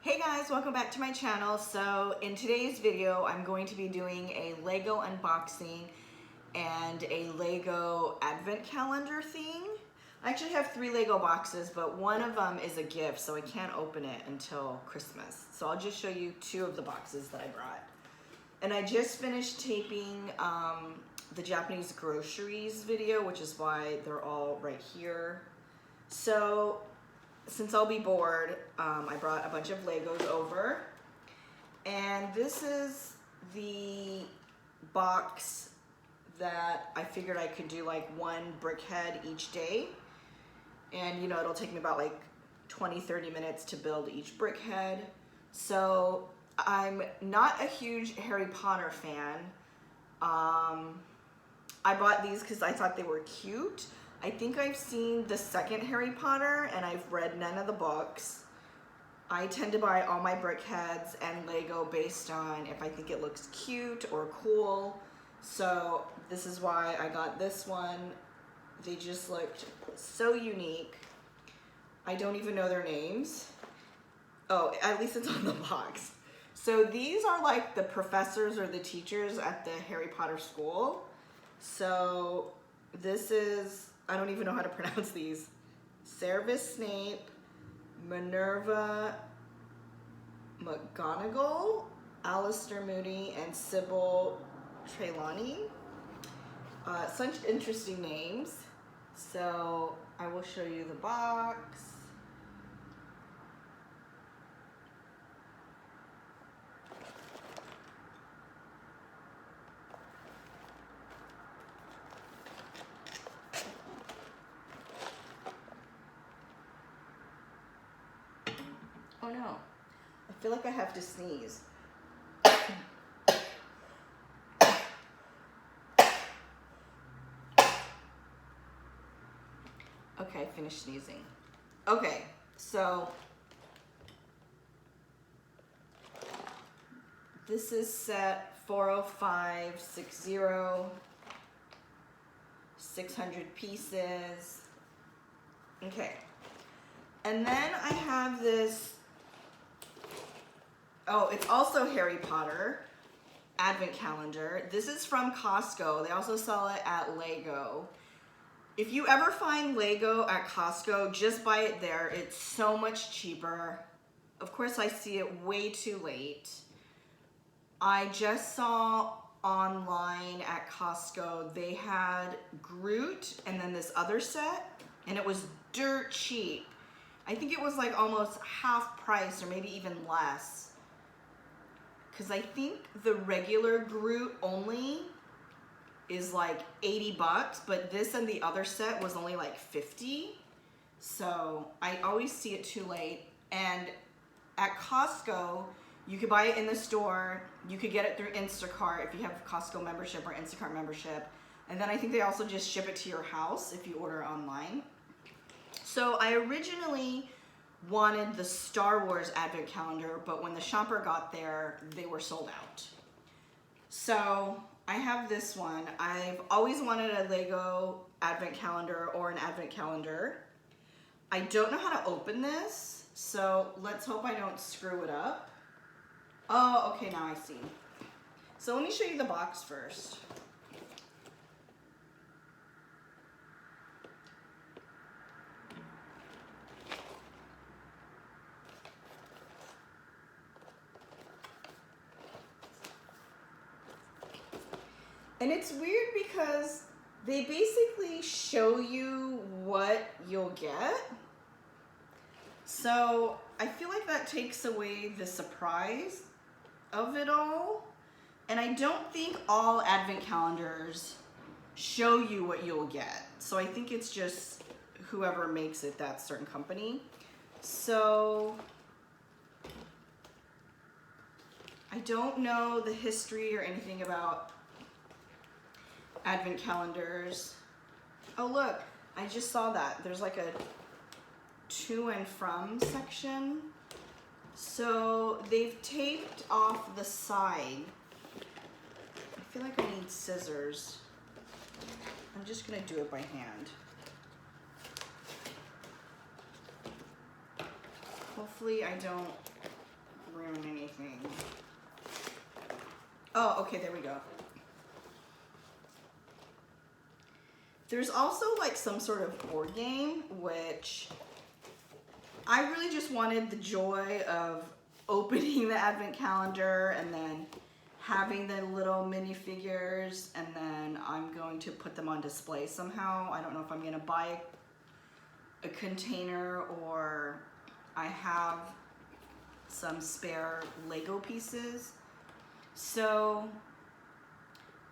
Hey guys, welcome back to my channel. So in today's video, I'm going to be doing a Lego unboxing and a Lego advent calendar thing. I actually have 3 Lego boxes, but one of them is a gift, so I can't open it until Christmas. So I'll just show you 2 of the boxes that I brought. And I just finished taping the Japanese groceries video, which is why they're all right here. So since I'll be bored, I brought a bunch of Legos over. And this is the box that I figured I could do like 1 BrickHead each day. And you know, it'll take me about like 20-30 minutes to build each BrickHead. So I'm not a huge Harry Potter fan. I bought these because I thought they were cute. I think I've seen the second Harry Potter and I've read none of the books. I tend to buy all my BrickHeads and Lego based on if I think it looks cute or cool. So this is why I got this one. They just looked so unique. I don't even know their names. Oh, at least it's on the box. So these are like the professors or the teachers at the Harry Potter school. So this is, I don't even know how to pronounce these. Severus Snape, Minerva McGonagall, Alistair Moody, and Sybil Trelawney. Such interesting names. So I will show you the box. Oh no, I feel like I have to sneeze. Okay, I finished sneezing. Okay, so this is set 40560, 600 pieces. Okay, and then I have this. Oh, it's also Harry Potter advent calendar. This is from Costco. They also sell it at Lego. If you ever find Lego at Costco, just buy it there. It's so much cheaper. Of course, I see it way too late. I just saw online at Costco, they had Groot and then this other set, and it was dirt cheap. I think it was like almost half price or maybe even less. Because I think the regular Groot only is like 80 bucks, but this and the other set was only like 50. So I always see it too late. And at Costco, you could buy it in the store. You could get it through Instacart if you have Costco membership or Instacart membership. And then I think they also just ship it to your house if you order online. So I originally wanted the Star Wars advent calendar, but when the shopper got there, they were sold out. So I have this one. I've always wanted a Lego advent calendar or an advent calendar. I don't know how to open this, so let's hope I don't screw it up. Oh, okay, now I see. So let me show you the box first. And it's weird because they basically show you what you'll get. So I feel like that takes away the surprise of it all. And I don't think all advent calendars show you what you'll get. So I think it's just whoever makes it, that certain company. So I don't know the history or anything about advent calendars. Oh look, I just saw that. There's like a to and from section. So they've taped off the side. I feel like I need scissors. I'm just gonna do it by hand. Hopefully I don't ruin anything. Oh, okay, there we go. There's also like some sort of board game, which I really just wanted the joy of opening the advent calendar and then having the little minifigures, and then I'm going to put them on display somehow. I don't know if I'm gonna buy a container or I have some spare Lego pieces. So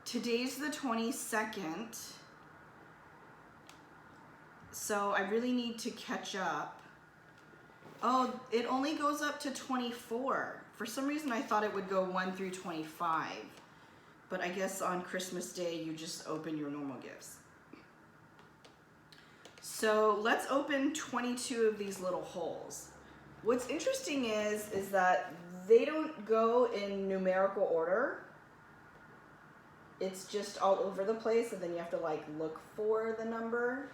today's the 22nd. So I really need to catch up. Oh, it only goes up to 24. For some reason I thought it would go 1 through 25. But I guess on Christmas Day you just open your normal gifts. So let's open 22 of these little holes. What's interesting is that they don't go in numerical order. It's just all over the place, and then you have to like look for the number.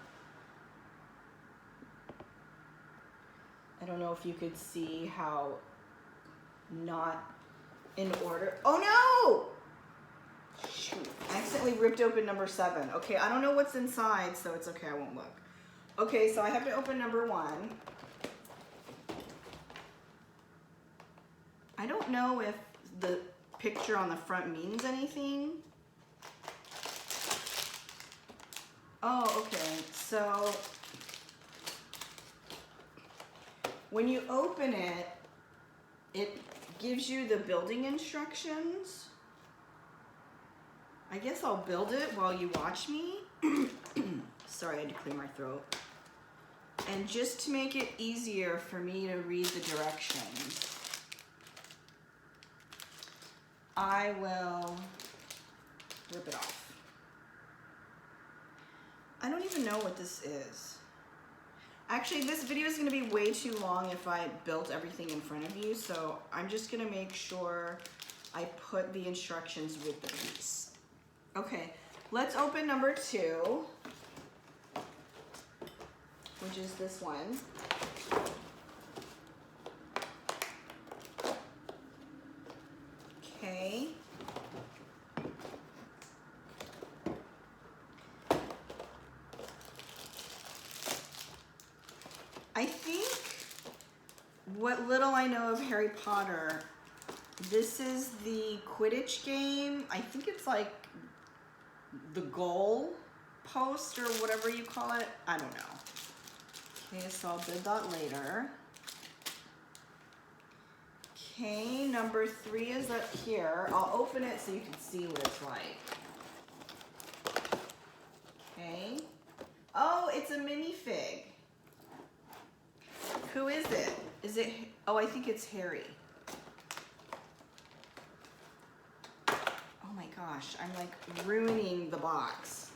I don't know if you could see how not in order. Oh no! Shoot, I accidentally ripped open number 7. Okay, I don't know what's inside, so it's okay, I won't look. Okay, so I have to open number 1. I don't know if the picture on the front means anything. Oh, okay, so when you open it, it gives you the building instructions. I guess I'll build it while you watch me. Sorry, I had to clear my throat. And just to make it easier for me to read the directions, I will rip it off. I don't even know what this is. Actually, this video is going to be way too long if I built everything in front of you, so I'm just going to make sure I put the instructions with the piece. Okay, let's open number 2, which is this one. Okay. I think what little I know of Harry Potter, this is the Quidditch game. I think it's like the goal post or whatever you call it. I don't know. Okay, so I'll build that later. Okay, number 3 is up here. I'll open it so you can see what it's like. Okay. Oh, it's a minifig. Who is it? Is it, oh, I think it's Harry. Oh my gosh, I'm like ruining the box.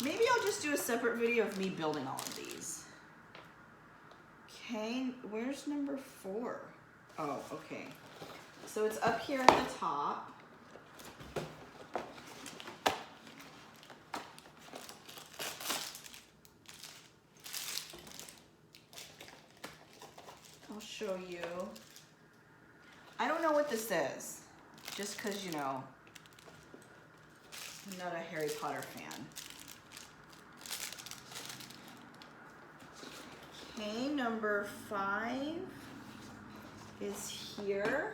Maybe I'll just do a separate video of me building all of these. Okay, where's number 4? Oh, okay. So it's up here at the top. I'll show you. I don't know what this is, just because, you know, I'm not a Harry Potter fan. Okay, number 5 is here.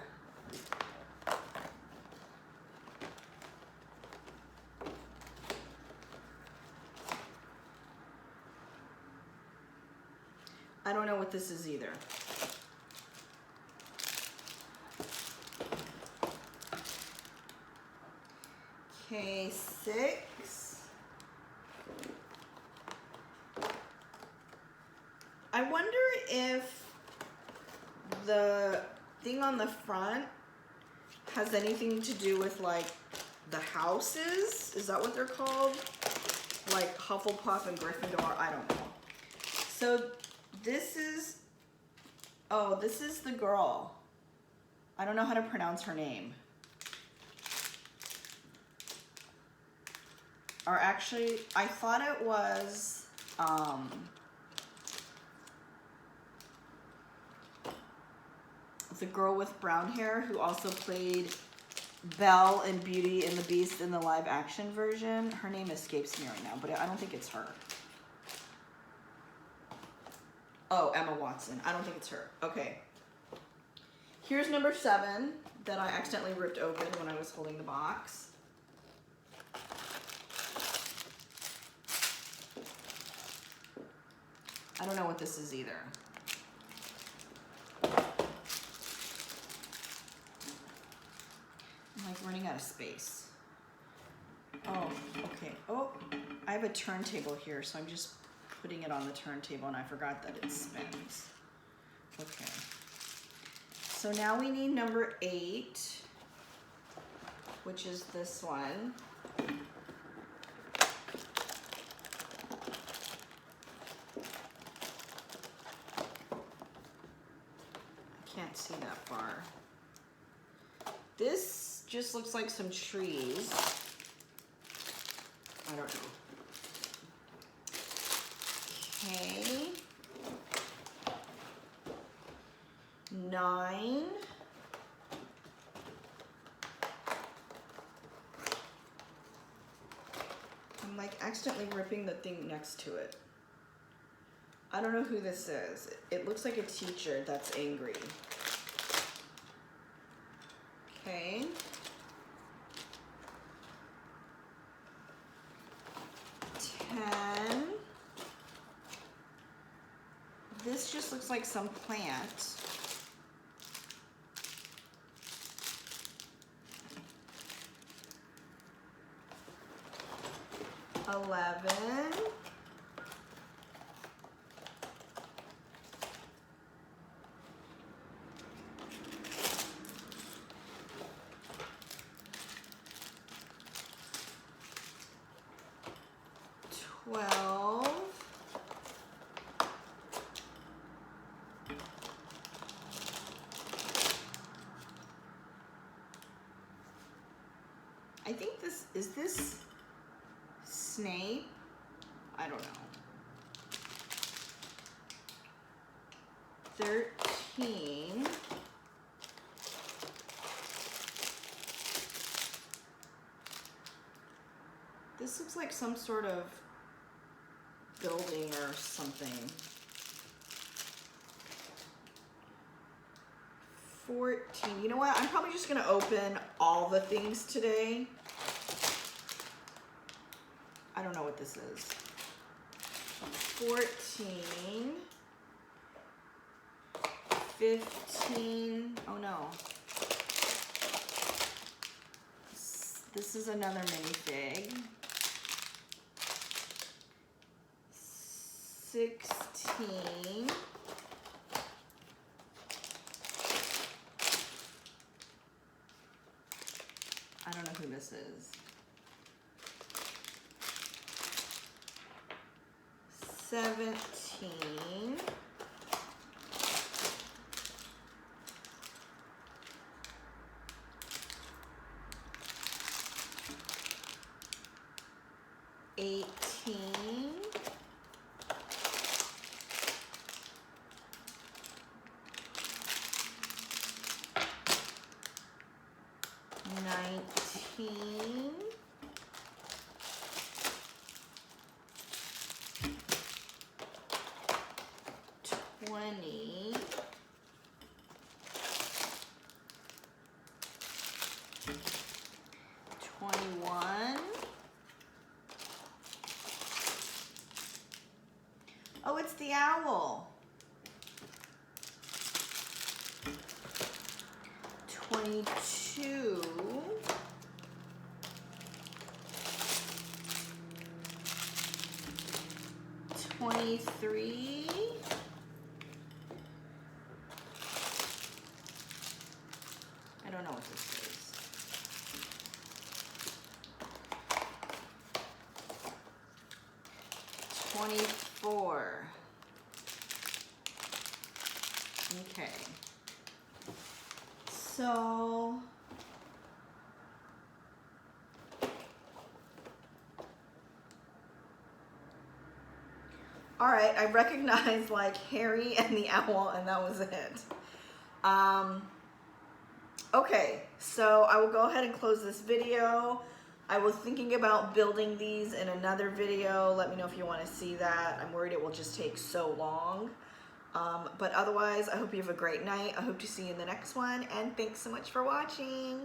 I don't know what this is either. Okay, 6. I wonder if the thing on the front has anything to do with like the houses. Is that what they're called? Like Hufflepuff and Gryffindor, I don't know. So this is, oh, this is the girl. I don't know how to pronounce her name. are actually, I thought it was the girl with brown hair who also played Belle in Beauty and the Beast in the live action version. Her name escapes me right now, but I don't think it's her. Oh, Emma Watson. I don't think it's her. Okay. Here's number 7 that I accidentally ripped open when I was holding the box. I don't know what this is either. I'm like running out of space. Oh, okay. Oh, I have a turntable here, so I'm just putting it on the turntable and I forgot that it spins. Okay. So now we need number 8, which is this one. I can't see that far. This just looks like some trees. I don't know. Okay. 9. I'm like accidentally ripping the thing next to it. I don't know who this is. It looks like a teacher that's angry. Okay. 10. This just looks like some plant. 11. 12. I think this, is this Snape? I don't know. 13. This looks like some sort of building or something. 14. You know what? I'm probably just gonna open all the things today. I don't know what this is. 14. 15. Oh no. This is another minifig. 16. I don't know who this is. 17. 18. 19. 20. 21. Oh, it's the owl. 22. 23. I don't know what this is. 24. Okay. So All right, I recognized like Harry and the owl, and that was it. Okay, so I will go ahead and close this video. I was thinking about building these in another video. Let me know if you want to see that. I'm worried it will just take so long. But otherwise, I hope you have a great night. I hope to see you in the next one, and thanks so much for watching.